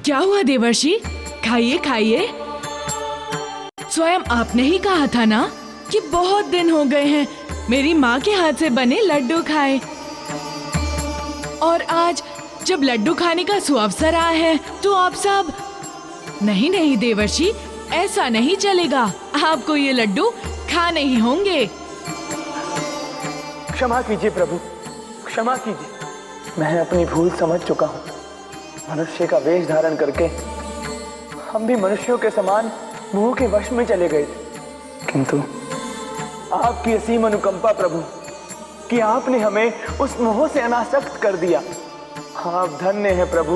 क्या हुआ देवर्षि? खाइए खाइए। स्वयं आपने ही कहा था ना कि बहुत दिन हो गए हैं मेरी माँ के हाथ से बने लड्डू खाए, और आज जब लड्डू खाने का सुअवसर आया है तो आप सब। नहीं नहीं देवर्षि, ऐसा नहीं चलेगा, आपको ये लड्डू खाने ही होंगे। क्षमा कीजिए प्रभु, क्षमा कीजिए। मैं अपनी भूल समझ चुका हूँ। मनुष्य का वेश धारण करके हम भी मनुष्यों के समान मोह के वश में चले गए थे, किंतु आपकी असीम अनुकंपा प्रभु कि आपने हमें उस मोह से अनासक्त कर दिया। आप धन्य हैं प्रभु,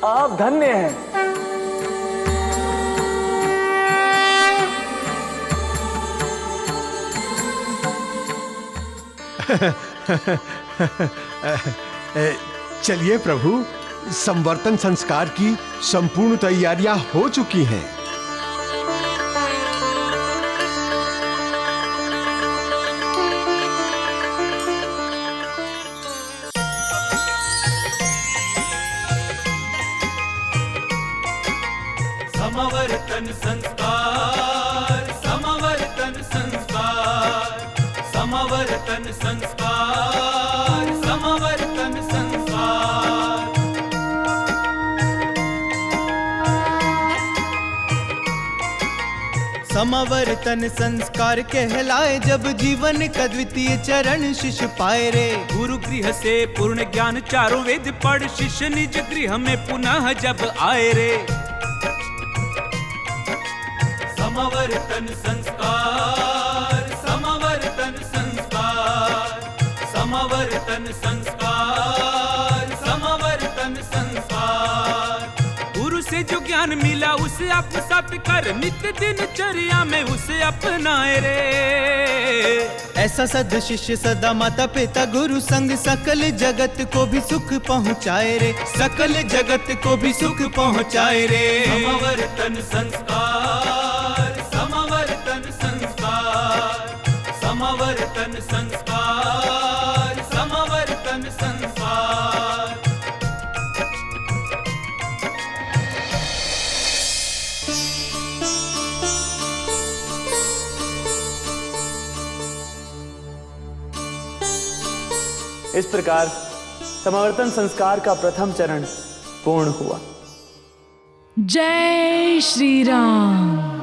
आप धन्य हैं। चलिए प्रभु, संवर्तन संस्कार की संपूर्ण तैयारियां हो चुकी हैं। समवर्तन संस्कार, समवर्तन संस्कार, समवर्तन संस्कार, समवर्तन संस्कार। समावर्तन संस्कार कहलाए जब जीवन का द्वितीय चरण शिष्य पाए रे। गुरु गृह से पूर्ण ज्ञान चारों वेद पढ़ शिष्य निज गृह में पुनः जब आए रे। समवर्तन संस्कार, समवर्तन संस्कार, समवर्तन संस्कार, समवर्तन संस्कार। गुरु से जो ज्ञान मिला उसे आत्मसात कर नित्य दिनचर्या में उसे अपनाए रे। ऐसा सद शिष्य सदा माता पिता गुरु संग सकल जगत को भी सुख पहुँचाए रे। सकल जगत को भी सुख पहुँचाए रे। समवर्तन संस्कार, समवर्तन संस्कार, समवर्तन संस्कार, समवर्तन संस्कार। इस प्रकार समावर्तन संस्कार का प्रथम चरण पूर्ण हुआ। जय श्री राम।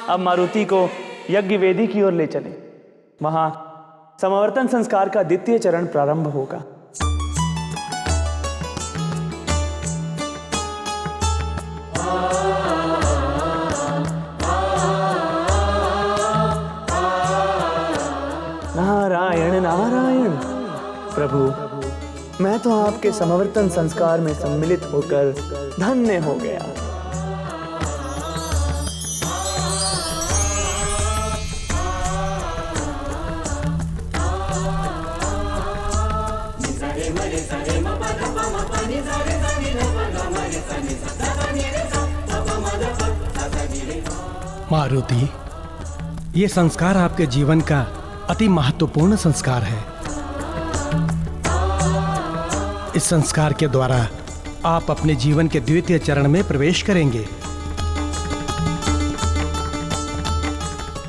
अब मारुति को यज्ञ वेदी की ओर ले चले। वहां समावर्तन संस्कार का द्वितीय चरण प्रारंभ होगा। नारायण नारायण। प्रभु, मैं तो आपके समावर्तन संस्कार में सम्मिलित होकर धन्य हो गया। मारुति, ये संस्कार आपके जीवन का अति महत्वपूर्ण संस्कार है। इस संस्कार के द्वारा आप अपने जीवन के द्वितीय चरण में प्रवेश करेंगे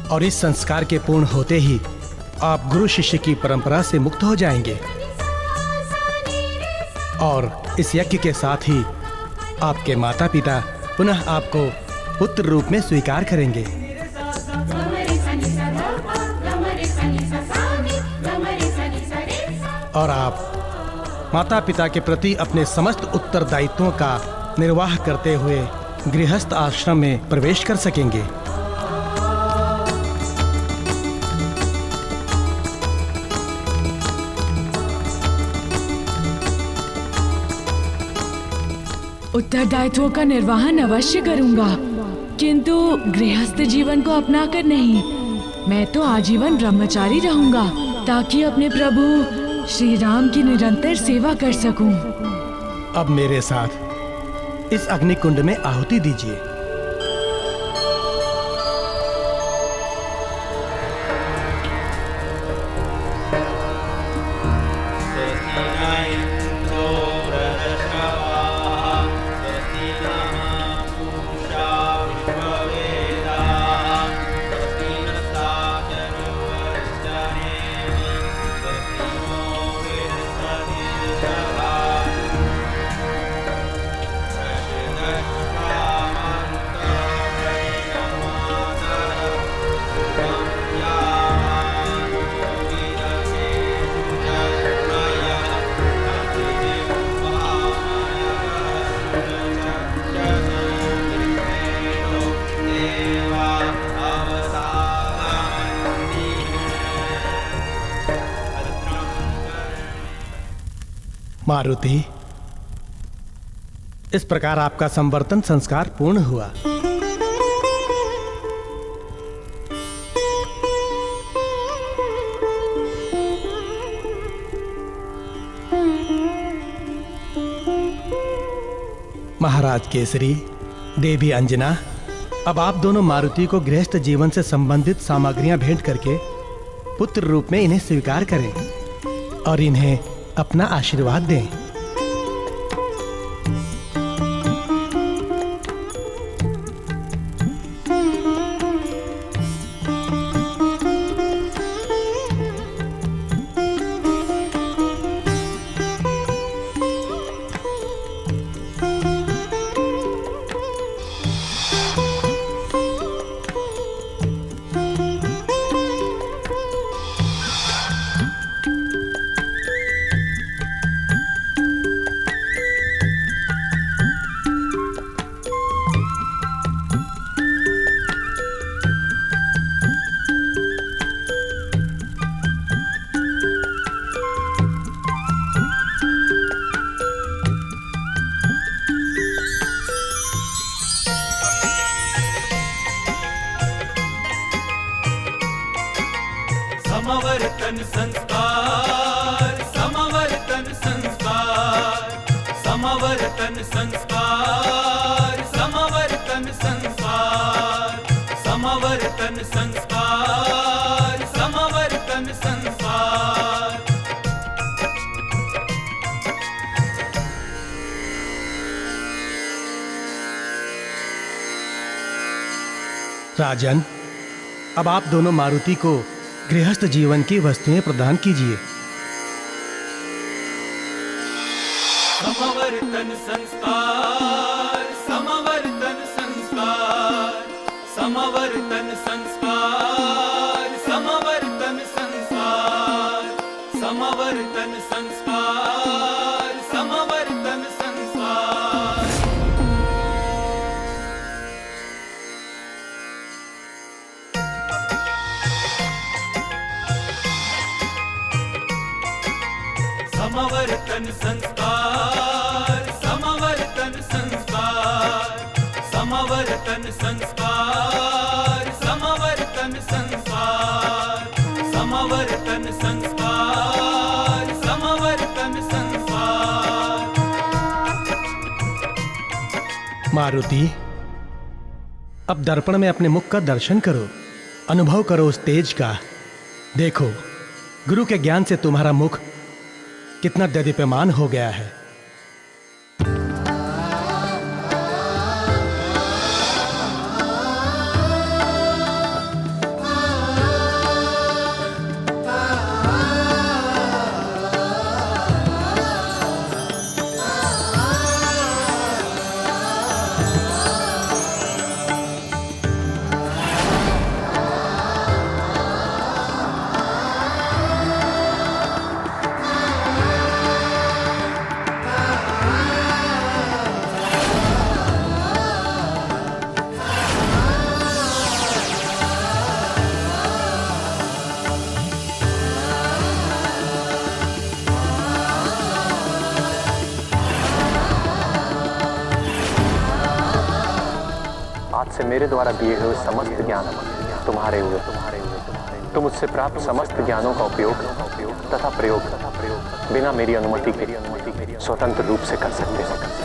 और इस संस्कार के पूर्ण होते ही आप गुरु शिष्य की परंपरा से मुक्त हो जाएंगे और इस यज्ञ के साथ ही आपके माता पिता पुनः आपको पुत्र रूप में स्वीकार करेंगे। और आप माता पिता के प्रति अपने समस्त उत्तरदायित्वों का निर्वाह करते हुए गृहस्थ आश्रम में प्रवेश कर सकेंगे। उत्तरदायित्वों का निर्वहन अवश्य करूंगा, किंतु गृहस्थ जीवन को अपनाकर नहीं। मैं तो आजीवन ब्रह्मचारी रहूंगा ताकि अपने प्रभु श्री राम की निरंतर सेवा कर सकूं। अब मेरे साथ इस अग्नि कुंड में आहुति दीजिए। मारुति, इस प्रकार आपका संवर्तन संस्कार पूर्ण हुआ। महाराज केसरी, देवी अंजना, अब आप दोनों मारुति को गृहस्थ जीवन से संबंधित सामग्रियां भेंट करके पुत्र रूप में इन्हें स्वीकार करें और इन्हें अपना आशीर्वाद दें। समवर्तन संस्कार, समवर्तन संस्कार, समवर्तन संस्कार, समवर्तन संस्कार, समवर्तन संस्कार, समवर्तन संस्कार। राजन, अब आप दोनों मारुति को गृहस्थ जीवन की वस्तुएं प्रदान कीजिए। समवर्तन संस्कार, समवर्तन संस्कार, समवर्तन संस्कार, समवर्तन संस्कार, समवर्तन संस्कार, समवर्तन संस्कार। समवर्तन संस्कार, समवर्तन संस्कार, समवर्तन संस्कार, समवर्तन संस्कार, समवर्तन संस्कार, समवर्तन संस्कार। मारुति, अब दर्पण में अपने मुख का दर्शन करो, अनुभव करो उस तेज का। देखो, गुरु के ज्ञान से तुम्हारा मुख कितना दीप्यमान हो गया है। आज से मेरे द्वारा दिए हुए समस्त ज्ञान तुम्हारे हुए। तुम मुझसे प्राप्त समस्त ज्ञानों का उपयोग तथा प्रयोग बिना मेरी अनुमति के स्वतंत्र रूप से कर सकते हैं।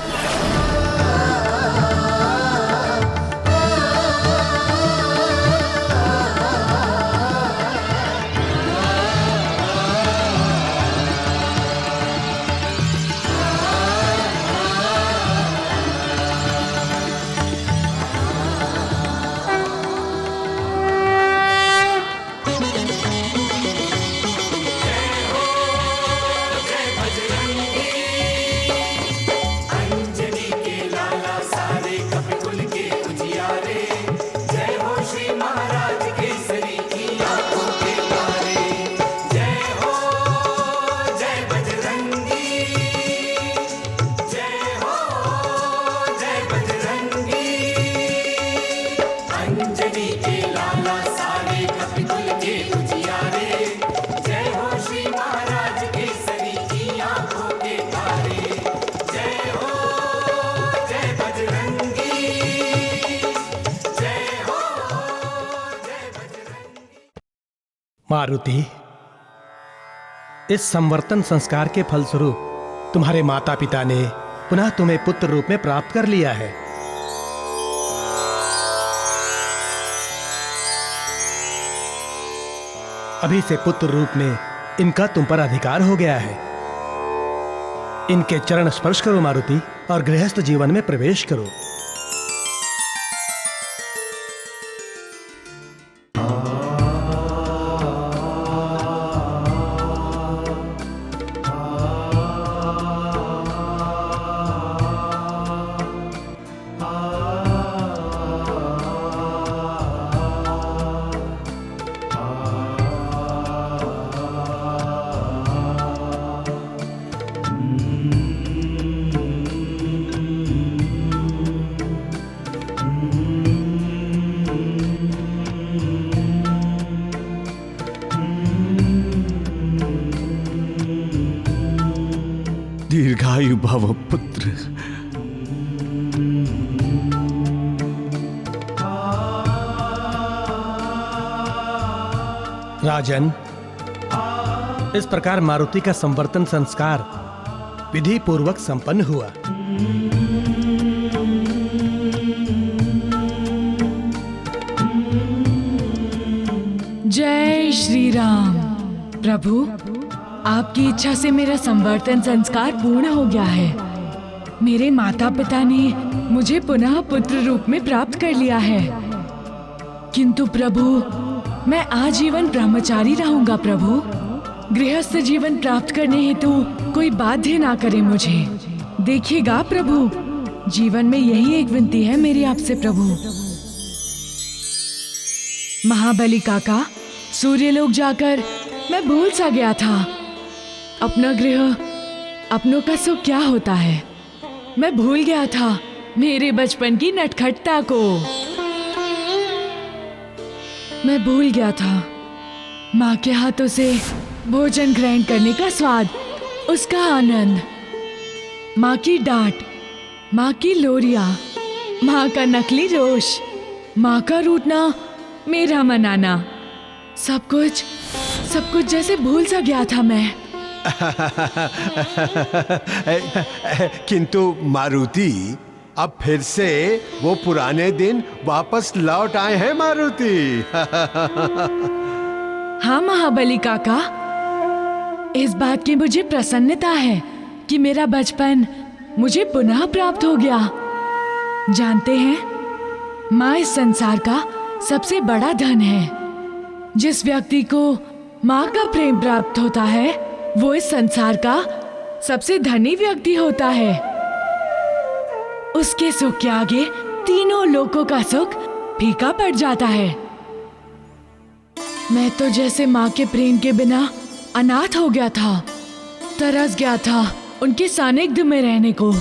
मारुति, इस संवर्तन संस्कार के फलस्वरूप तुम्हारे माता पिता ने पुनः तुम्हें पुत्र रूप में प्राप्त कर लिया है। अभी से पुत्र रूप में इनका तुम पर अधिकार हो गया है। इनके चरण स्पर्श करो मारुति, और गृहस्थ जीवन में प्रवेश करो। दीर्घायु भव पुत्र। राजन, इस प्रकार मारुति का संवर्तन संस्कार विधि पूर्वक संपन्न हुआ। जय श्री राम। प्रभु, आपकी इच्छा से मेरा संवर्तन संस्कार पूर्ण हो गया है। मेरे माता पिता ने मुझे पुनः पुत्र रूप में प्राप्त कर लिया है। किंतु प्रभु, मैं आजीवन ब्रह्मचारी रहूंगा। प्रभु, गृहस्थ जीवन प्राप्त करने हेतु कोई बाध्य ना करे मुझे। देखिएगा प्रभु, जीवन में यही एक विनती है मेरी आपसे। प्रभु, महाबली काका, सूर्यलोक जाकर मैं भूल सा गया था अपना गृह, अपनों का सुख क्या होता है। मैं भूल गया था मेरे बचपन की नटखटता को। मैं भूल गया था माँ के हाथों से भोजन ग्रहण करने का स्वाद, उसका आनंद, माँ की डांट, माँ की लोरियां, माँ का नकली रोष, माँ का रूठना, मेरा मनाना, सब कुछ जैसे भूल सा गया था मैं। किंतु मारुति, अब फिर से वो पुराने दिन वापस लौट आए हैं मारुति। हाँ महाबली काका, इस बात की मुझे प्रसन्नता है कि मेरा बचपन मुझे पुनः प्राप्त हो गया। जानते हैं, माँ इस संसार का सबसे बड़ा धन है। जिस व्यक्ति को माँ का प्रेम प्राप्त होता है, वो इस संसार का सबसे धनी व्यक्ति होता है। उसके सुख के आगे तीनों लोगों का सुख फीका पड़ जाता है। मैं तो जैसे माँ के प्रेम के बिना अनाथ हो गया था, तरस गया था उनके सानिध्य में रहने को।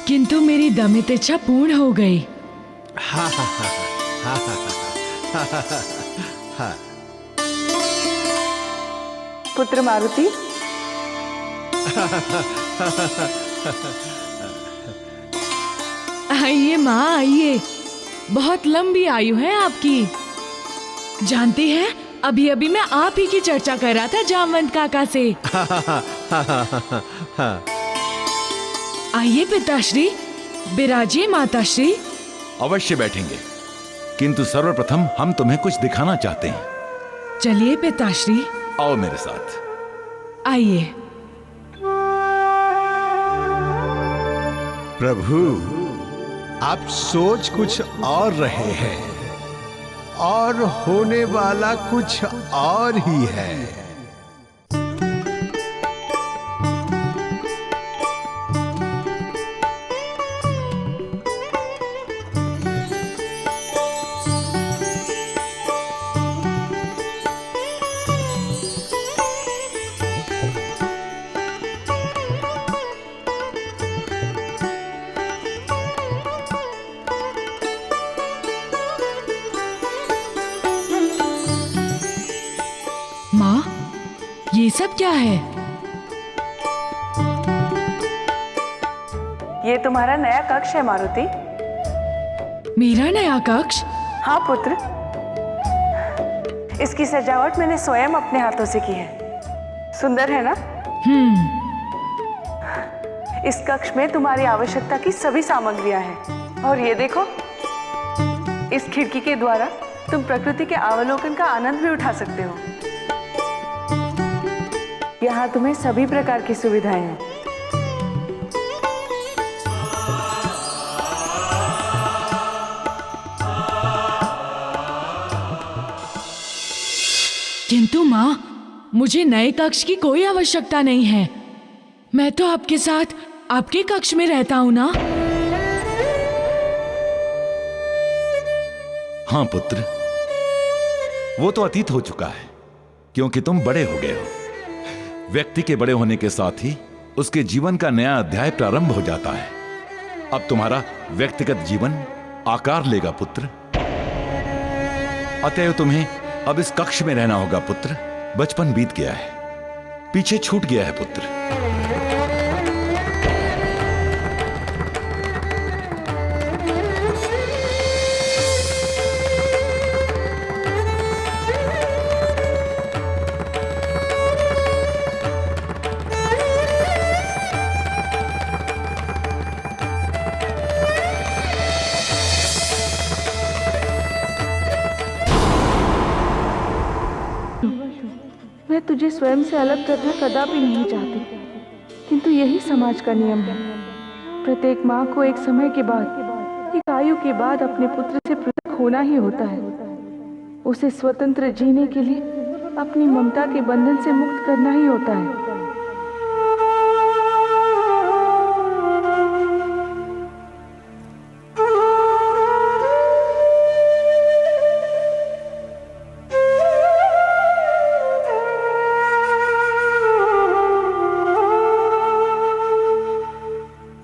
किंतु मेरी दमित इच्छा पूर्ण हो गई। पुत्र मारुति, आइए माँ, आइए। बहुत लंबी आयु है आपकी। जानती हैं, अभी अभी मैं आप ही की चर्चा कर रहा था जामवंत काका से। आइए पिताश्री, बिराजिए माताश्री। अवश्य बैठेंगे, किंतु सर्वप्रथम हम तुम्हें कुछ दिखाना चाहते हैं। चलिए पिताश्री। आओ मेरे साथ। आइए। प्रभु, आप सोच कुछ और रहे हैं और होने वाला कुछ और ही है। माँ, ये सब क्या है? ये तुम्हारा नया कक्ष है मारुति। मेरा नया कक्ष? हाँ पुत्र, इसकी सजावट मैंने स्वयं अपने हाथों से की है। सुंदर है ना? इस कक्ष में तुम्हारी आवश्यकता की सभी सामग्रियां हैं। और ये देखो, इस खिड़की के द्वारा तुम प्रकृति के अवलोकन का आनंद भी उठा सकते हो। यहाँ तुम्हें सभी प्रकार की सुविधाएं हैं। किंतु माँ, मुझे नए कक्ष की कोई आवश्यकता नहीं है। मैं तो आपके साथ आपके कक्ष में रहता हूँ ना। हाँ पुत्र, वो तो अतीत हो चुका है, क्योंकि तुम बड़े हो गए हो। व्यक्ति के बड़े होने के साथ ही उसके जीवन का नया अध्याय प्रारंभ हो जाता है। अब तुम्हारा व्यक्तिगत जीवन आकार लेगा पुत्र। अतएव तुम्हें अब इस कक्ष में रहना होगा पुत्र। बचपन बीत गया है, पीछे छूट गया है पुत्र। मैं तुझे स्वयं से अलग करना कदापि नहीं चाहती, किंतु यही समाज का नियम है। प्रत्येक माँ को एक समय के बाद, एक आयु के बाद अपने पुत्र से पृथक होना ही होता है। उसे स्वतंत्र जीने के लिए अपनी ममता के बंधन से मुक्त करना ही होता है।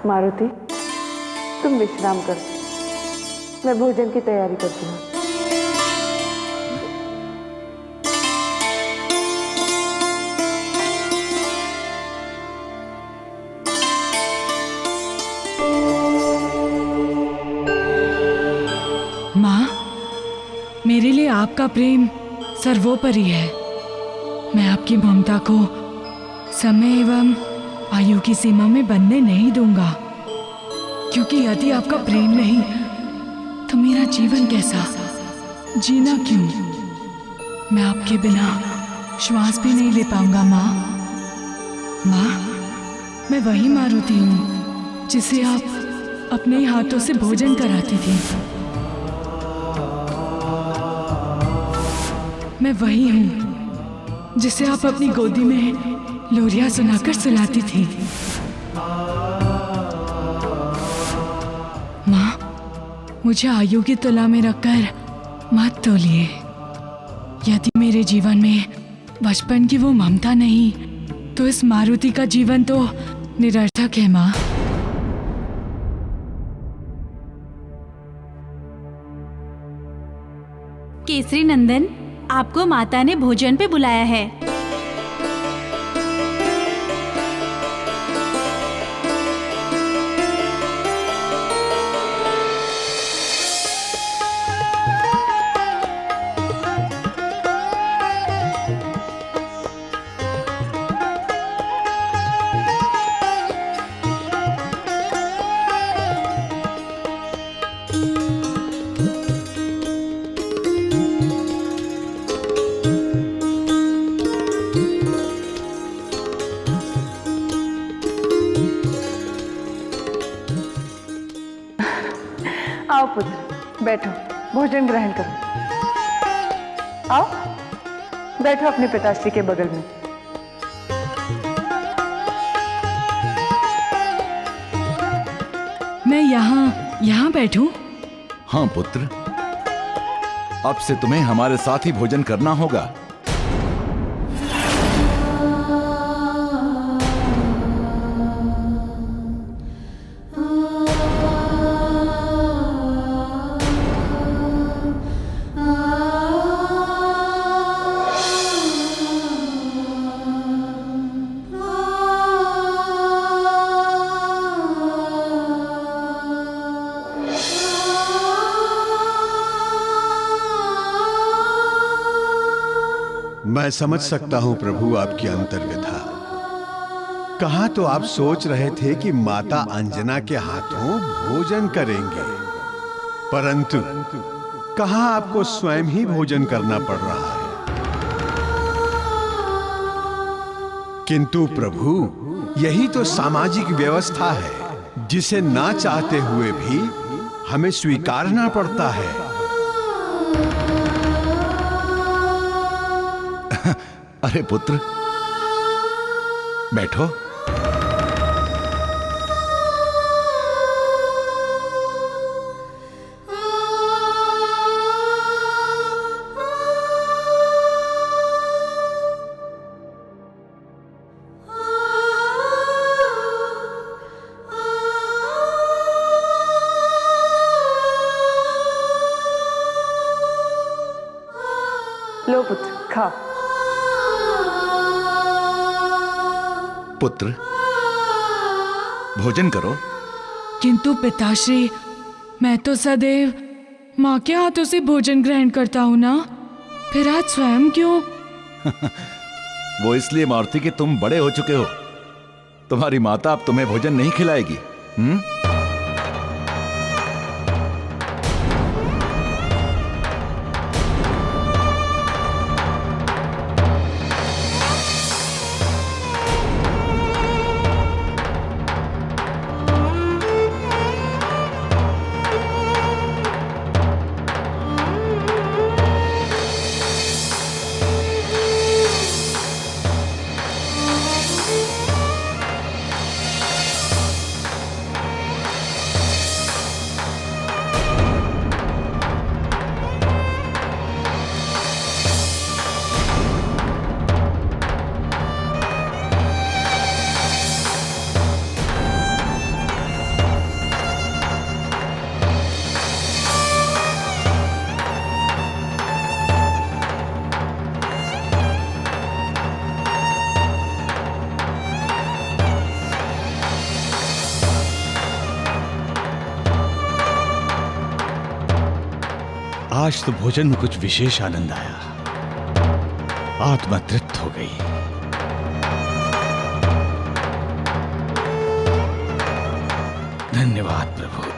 मारुति, तुम विश्राम करो, मैं भोजन की तैयारी करती हूँ। माँ, मेरे लिए आपका प्रेम सर्वोपरि है। मैं आपकी ममता को समय एवं आयु की सीमा में बंधने नहीं दूंगा, क्योंकि यदि आपका प्रेम नहीं तो मेरा जीवन कैसा, जीना क्यों? मैं आपके बिना श्वास भी नहीं ले पाऊंगा माँ। माँ, मैं वही मारुति हूँ जिसे आप अपने ही हाथों से भोजन कराती थी। मैं वही हूँ जिसे आप अपनी गोदी में लोरियां सुनाकर सुलाती थी। माँ, मुझे आयु की तुला में रखकर मत तोलिए। यदि मेरे जीवन में बचपन की वो ममता नहीं, तो इस मारुति का जीवन तो निरर्थक है माँ। केसरी नंदन, आपको माता ने भोजन पे बुलाया है। पुत्र, बैठो, भोजन ग्रहण करो। आओ, बैठो अपने पिताश्री के बगल में। मैं यहाँ बैठूं? हाँ पुत्र, अब से तुम्हें हमारे साथ ही भोजन करना होगा। मैं समझ सकता हूं प्रभु आपकी अंतर्व्यथा। कहा तो आप सोच रहे थे कि माता अंजना के हाथों भोजन करेंगे, परंतु कहा आपको स्वयं ही भोजन करना पड़ रहा है। किंतु प्रभु, यही तो सामाजिक व्यवस्था है जिसे ना चाहते हुए भी हमें स्वीकारना पड़ता है। अरे पुत्र, बैठो। लो पुत्र, खाओ। पुत्र, भोजन करो। किंतु पिताश्री, मैं तो सदैव माँ के हाथों से भोजन ग्रहण करता हूँ ना, फिर आज स्वयं क्यों? वो इसलिए मारुति कि तुम बड़े हो चुके हो। तुम्हारी माता अब तुम्हें भोजन नहीं खिलाएगी। आज तो भोजन में कुछ विशेष आनंद आया, आत्मा तृप्त हो गई। धन्यवाद प्रभु।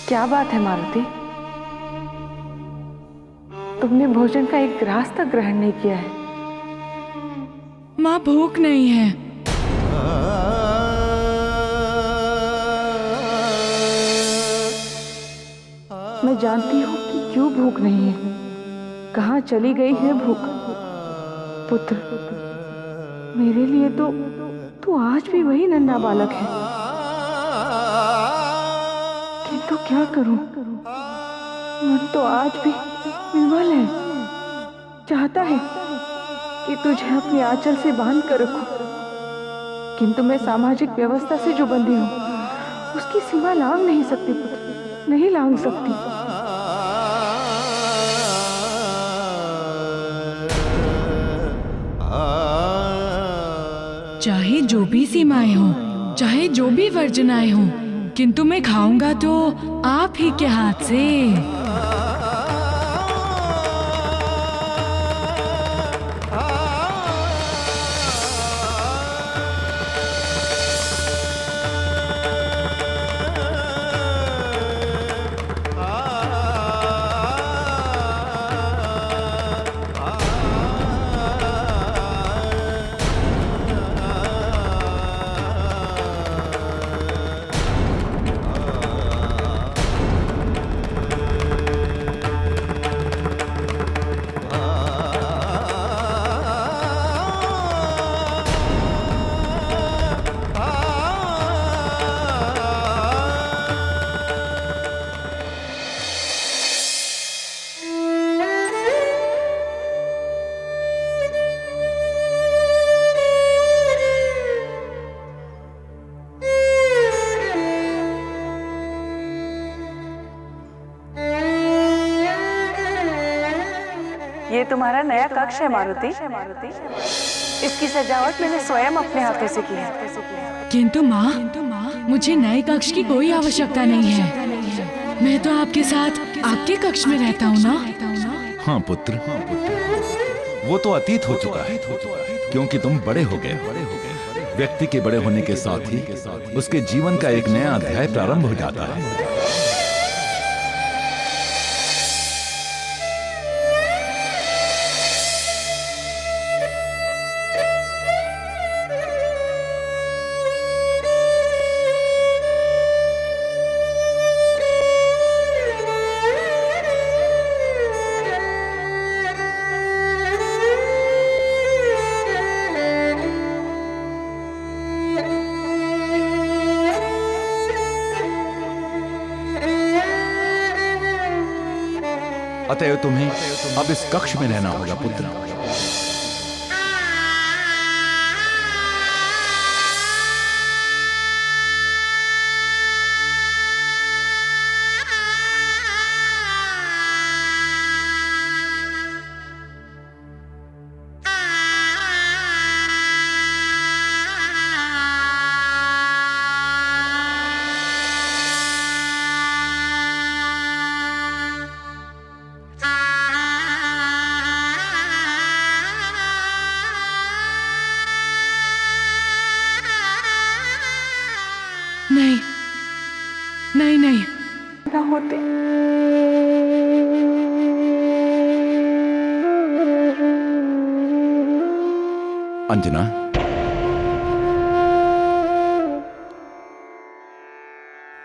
क्या बात है मारुति, तुमने भोजन का एक ग्रास तक ग्रहण नहीं किया है। माँ, भूख नहीं है। मैं जानती हूँ कि क्यों भूख नहीं है, कहाँ चली गई है भूख। पुत्र, मेरे लिए तो तू आज भी वही नन्हा बालक है, किंतु क्या करूं, मन तो आज भी निर्मल है, चाहता है कि तुझे अपने आंचल से बांध कर रखूं, किंतु मैं सामाजिक व्यवस्था से जो बंधी हूं उसकी सीमा लांघ नहीं सकती पुत्र, नहीं लांघ सकती। चाहे जो भी सीमाएं हों, चाहे जो भी वर्जनाएं हों, किंतु मैं खाऊंगा तो आप ही के हाथ से। ये तुम्हारा नया कक्ष है मारुति। इसकी सजावट मैंने स्वयं अपने हाथों से की है। किंतु माँ, मुझे नए कक्ष की कोई आवश्यकता नहीं है। मैं तो आपके साथ आपके कक्ष में रहता हूँ ना। हाँ पुत्र, वो तो अतीत हो चुका है, क्योंकि तुम बड़े हो गए हो। व्यक्ति के बड़े होने के साथ ही उसके जीवन का एक नया अध्याय प्रारंभ हो जाता है। अतएव तुम्हें अब इस कक्ष में रहना होगा पुत्र। नहीं नहीं नहीं, ना होते। अंजना,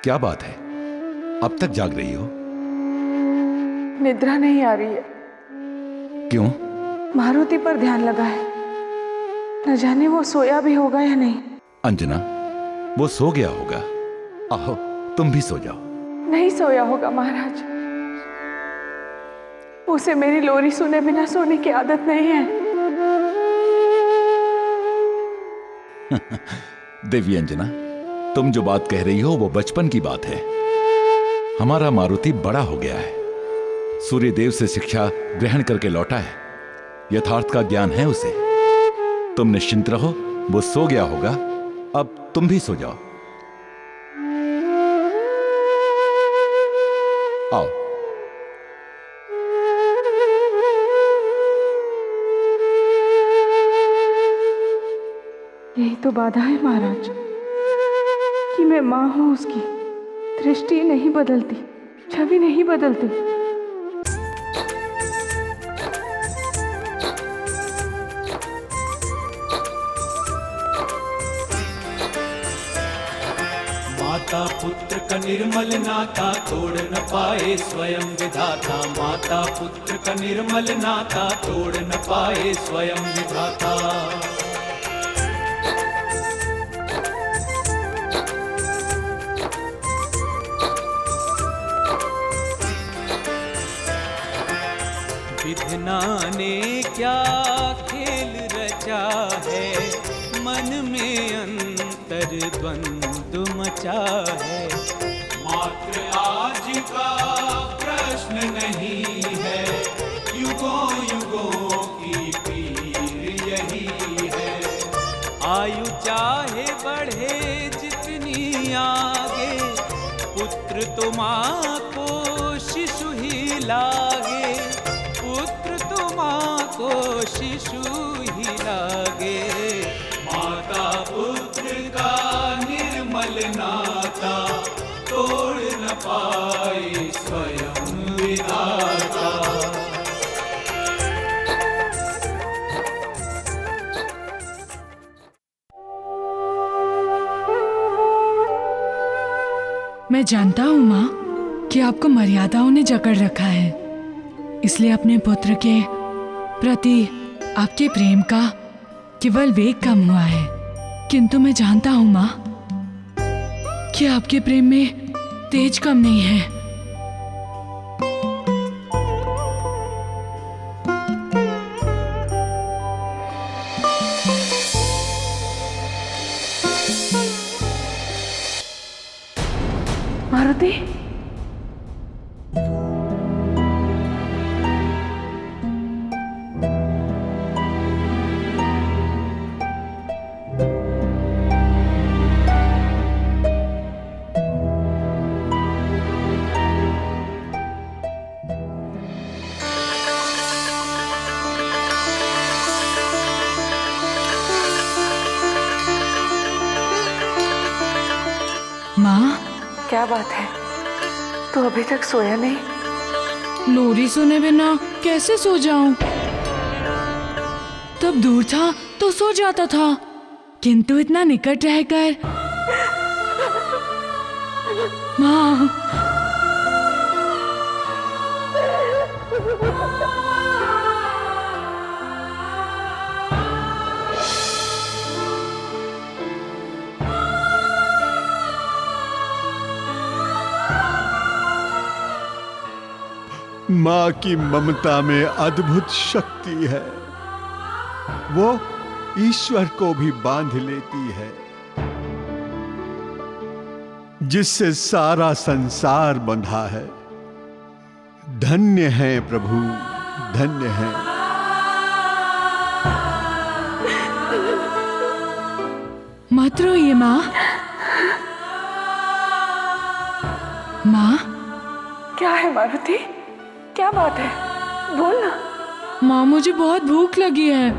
क्या बात है? अब तक जाग रही हो? निद्रा नहीं आ रही है। क्यों? मारुति पर ध्यान लगा है, न जाने वो सोया भी होगा या नहीं। अंजना, वो सो गया होगा। आओ तुम भी सो जाओ। नहीं सोया होगा महाराज, उसे मेरी लोरी सुने बिना सोने की आदत नहीं है। देवी अंजना, तुम जो बात कह रही हो वो बचपन की बात है। हमारा मारुति बड़ा हो गया है, सूर्यदेव से शिक्षा ग्रहण करके लौटा है, यथार्थ का ज्ञान है उसे। तुम निश्चिंत रहो, वो सो गया होगा। अब तुम भी सो जाओ। आओ। यही तो बाधा है महाराज कि मैं मां हूं उसकी। दृष्टि नहीं बदलती, छवि नहीं बदलती। माता पुत्र का निर्मल नाता तोड़ न पाए स्वयं विधाता। माता पुत्र का निर्मल नाता तोड़ न पाए स्वयं विधाता। विधना ने क्या खेल रचा है, मन में अंतर द्वंद्व मचा है। मात्र आज का प्रश्न नहीं है, युगों युगों की पीर यही है। आयु चाहे बढ़े जितनी आगे, पुत्र तो माँ को शिशु ही लागे। पुत्र तो माँ को शिशु ही लागे। माता पुत्र का निर्मल नाता तोड़ न पाए स्वयं विधाता। मैं जानता हूँ माँ कि आपको मर्यादाओं ने जकड़ रखा है, इसलिए अपने पुत्र के प्रति आपके प्रेम का केवल वेग कम हुआ है। किंतु मैं जानता हूँ माँ कि आपके प्रेम में तेज कम नहीं है। मारुति, क्या बात है? तू अभी तक सोया नहीं? लोरी सुने बिना कैसे सो जाऊं? तब दूर था तो सो जाता था, किंतु इतना निकट रहकर। माँ, माँ की ममता में अद्भुत शक्ति है। वो ईश्वर को भी बांध लेती है, जिससे सारा संसार बंधा है। धन्य है प्रभु, धन्य है। मत रोइए माँ। माँ, क्या है मारुति? क्या बात है? बोल ना। माँ मुझे बहुत भूख लगी है।